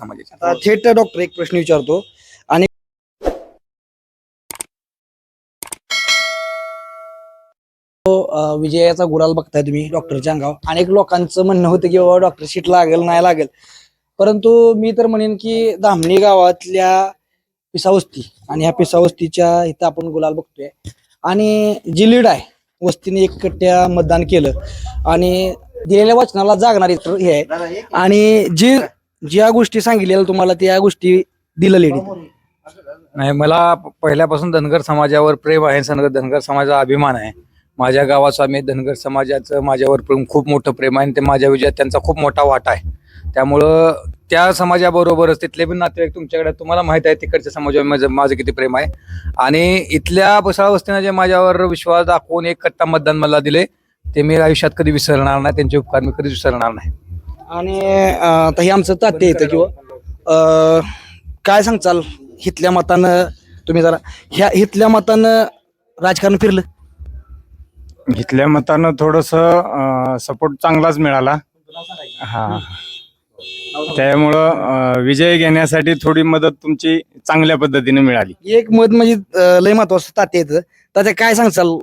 आता थेट डॉक्टर एक प्रश्न विचारतो आणि विजयाचा गुलाल बघताय तुम्ही डॉक्टरच्या अंगावर. अनेक लोकांचं म्हणणं होतं की बाबा डॉक्टर शीट लागेल नाही लागेल, परंतु मी तर म्हणेन की धामणी गावातल्या पिसावस्ती आणि ह्या पिसावस्तीच्या इथं आपण गुलाल बघतोय आणि जी लीड आहे वस्तीने एकट्या मतदान केलं आणि दिलेल्या वचनाला जागणारी हे आहे आणि ज्या गोष्टी सांगितलेल्या तुम्हाला त्या गोष्टी दिलं लीड. नाही, मला पहिल्यापासून धनगर समाजावर प्रेम आहे. धनगर समाजाचा अभिमान आहे. माझ्या गावाचा मी धनगर समाजाचं माझ्यावर खूप मोठं प्रेम आहे आणि ते माझ्या विजयात त्यांचा खूप मोठा वाटा आहे. त्यामुळं त्या समाजाबरोबरच तिथले पण नातेवाईक तुमच्याकडे तुम्हाला माहित आहे तिकडच्या समाजावर माझं किती प्रेम आहे आणि इथल्या बसाळ वस्तीनं जे माझ्यावर विश्वास दाखवून एक कट्टा मतदान मला दिले ते मी आयुष्यात कधी विसरणार नाही. त्यांचे उपकार मी कधीच विसरणार नाही. आणि आता हे आमचं तात्या येतं किंवा काय सांगचाल हितल्या मतानं तुम्ही जरा ह्या हितल्या मतानं राजकारण फिरलं? इथल्या मतानं थोडस सपोर्ट चांगलाच मिळाला. हा, त्यामुळं विजय घेण्यासाठी थोडी मदत तुमची चांगल्या पद्धतीने मिळाली. एक मत म्हणजे लय महत्वाचं तात्या येतं. तात्या काय सांगचाल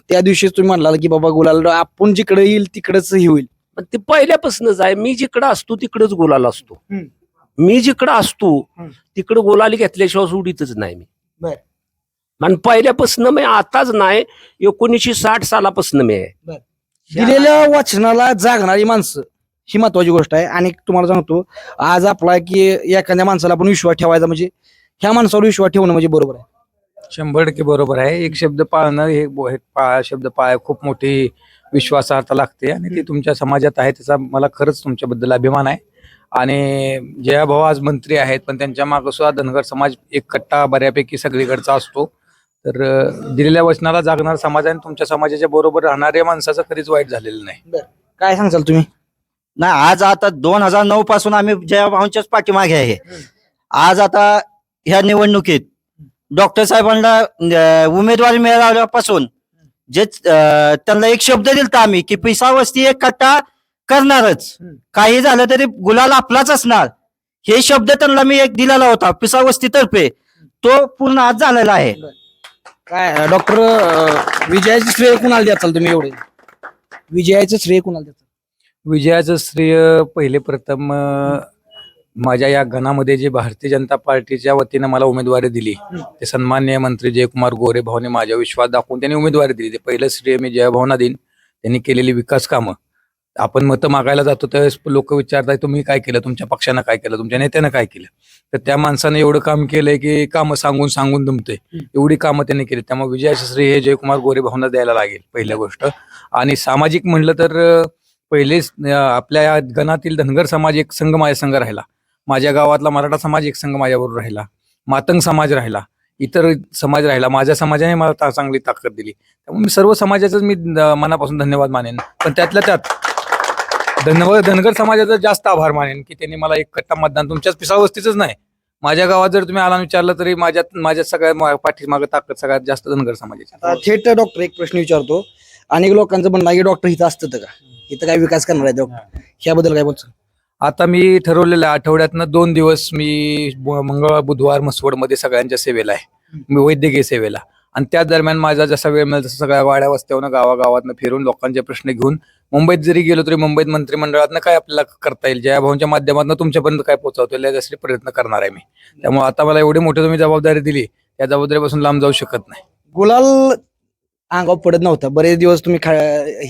त्या दिवशी तुम्ही म्हणला की बाबा गुलाल आपण जिकडे येईल तिकडच हे होईल? पण ते पहिल्यापासूनच आहे. मी जिकडं असतो तिकडच गुलाल असतो. मी जिकडं असतो तिकडं गुलाल घेतल्याशिवाय सोडीतच नाही मी. बर. आणि पहिल्यापासून मी आताच नाही 1960 सालापासून मी आहे. दिलेल्या वचनाला जागणारी माणसं ही महत्वाची गोष्ट आहे. आणि तुम्हाला सांगतो आज आपला की एखाद्या माणसाला आपण विश्वास ठेवायचा म्हणजे ह्या माणसावर विश्वास ठेवणं म्हणजे बरोबर आहे. 100% बरोबर आहे. एक शब्द पाळणं हे शब्द पाळ खूप मोठी विश्वासार्हता लागते आणि ती तुमच्या समाजात आहे त्याचा मला खरंच तुमच्याबद्दल अभिमान आहे. आणि जयाभाऊ आज मंत्री आहेत पण त्यांच्या मागे सुद्धा धनगर समाज एक कट्टा बऱ्यापैकी सगळीकडचा असतो. तर दिलेल्या वचनाला जागणारा समाज आणि तुमच्या समाजाच्या बरोबर राहणाऱ्या माणसाचं कधीच वाईट झालेलं नाही. काय सांगचाल तुम्ही? नाही, आज आता 2009 पासून आम्ही जयाभाऊंच्याच पाठीमागे आहे. आज आता ह्या निवडणुकीत डॉक्टर साहेबांना उमेदवारी मिळाल्यापासून जे त्यांना एक शब्द दिलता आम्ही की पिसावस्ती एक कट्टा करणारच, काही झालं तरी गुलाल आपलाच असणार, हे शब्द त्यांना मी एक दिलेला होता पिसावस्ती तर्फे. तो पूर्ण आज झालेला आहे. काय डॉक्टर विजयाचं श्रेय कुणाला द्याल तुम्ही? एवढे विजयाचं श्रेय कुणाला द्याल? विजयाचं श्रेय पहिले प्रथम माझ्या या गणामध्ये जे भारतीय जनता पार्टीच्या वतीनं मला उमेदवारी दिली ते सन्माननीय मंत्री जयकुमार गोरे भाऊने माझ्या विश्वास दाखवून त्यांनी उमेदवारी दिली. ते पहिलं श्रेय मी जयभाऊंना देईन. त्यांनी केलेली विकास कामं. आपण मतं मागायला जातो त्यावेळेस लोक विचारतात तुम्ही काय केलं, तुमच्या पक्षानं काय केलं, तुमच्या नेत्यानं काय केलं. तर त्या माणसानं एवढं काम केलंय की कामं सांगून सांगून दमतंय. एवढी कामं त्यांनी केली. त्यामुळे विजयाचं श्रेय हे जयकुमार गोरे भाऊंना द्यायला लागेल पहिल्या गोष्ट. आणि सामाजिक म्हणलं तर पहिलेच आपल्या या गणातील धनगर समाज एक संघ माझ्या संघ राहिला. माझ्या गावातला मराठा समाज एक संघ माझ्याबरोबर राहिला. मातंग समाज राहिला. इतर समाज राहिला. माझ्या समाजाने मला चांगली ताकद दिली. त्यामुळे मी सर्व समाजाचं मी मनापासून धन्यवाद मानेन. पण त्यातल्या त्यात धनगर समाजाचा जास्त आभार मानेन की त्यांनी मला एक कट्टा मतदान तुमच्याच पिसावस्तीच नाही माझ्या गावात जर तुम्ही आला विचारलं तरी माझ्या सगळ्या पाठीमागे ताकद सगळ्यात जास्त धनगर समाजाची. आता थेट डॉक्टर एक प्रश्न विचारतो. अनेक लोकांचं म्हणणं आहे की डॉक्टर इथं असतं का, इथं काय विकास करणार आहे डॉक्टर, ह्याबद्दल काय बोलतो? आता मी ठरवलेलं आठवड्यातनं 2 दिवस मी मंगळवार बुधवार मसवडमध्ये सगळ्यांच्या सेवेला आहे. मी वैद्यकीय सेवेला. आणि त्या दरम्यान माझा जसा वेळ मिळेल तसं सगळ्या वाड्या वस्त्यावरून गावागावातनं फिरून लोकांचे प्रश्न घेऊन मुंबईत जरी गेलो तरी मुंबईत मंत्रिमंडळातनं काय आपल्याला करता येईल जयाभाऊंच्या माध्यमातून तुमच्यापर्यंत काय पोहोचवता येईल यासाठी प्रयत्न करणार आहे मी. त्यामुळे आता मला एवढी मोठी तुम्ही जबाबदारी दिली त्या जबाबदारीपासून लांब जाऊ शकत नाही. गुलाल अंगावर पडत नव्हता बरेच दिवस तुम्ही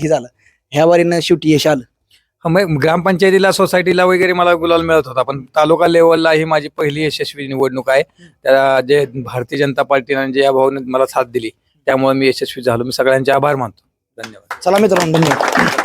हे झालं, ह्या वारीनं शेवटी यश आलं. मग ग्रामपंचायतीला सोसायटीला वगैरे मला गुलाल मिळत होता पण तालुका लेवलला ही माझी पहिली यशस्वी निवडणूक आहे. त्या जे भारतीय जनता पार्टीने जयाभाऊने मला साथ दिली त्यामुळे मी यशस्वी झालो. मी सगळ्यांचे आभार मानतो. धन्यवाद. चला मित्रांनो, धन्यवाद.